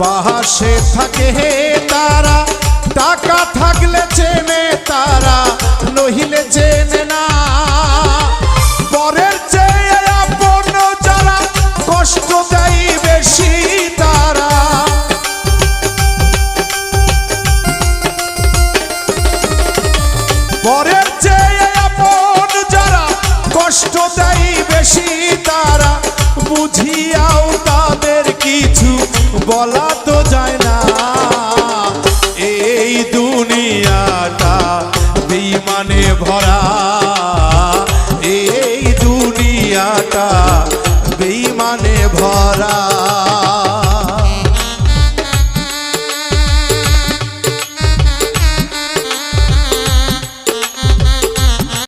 পাশে থাকে তারা, টাকা থাকলে চেনে তারা, নহিলে চেনে না। পরের চেয়ে আপন যারা, কষ্ট দেয় বেশি তারা। পরের চেয়ে আপন যারা, কষ্ট দেয় বেশি তারা। বুঝিয়াও তাদের কিছু বলা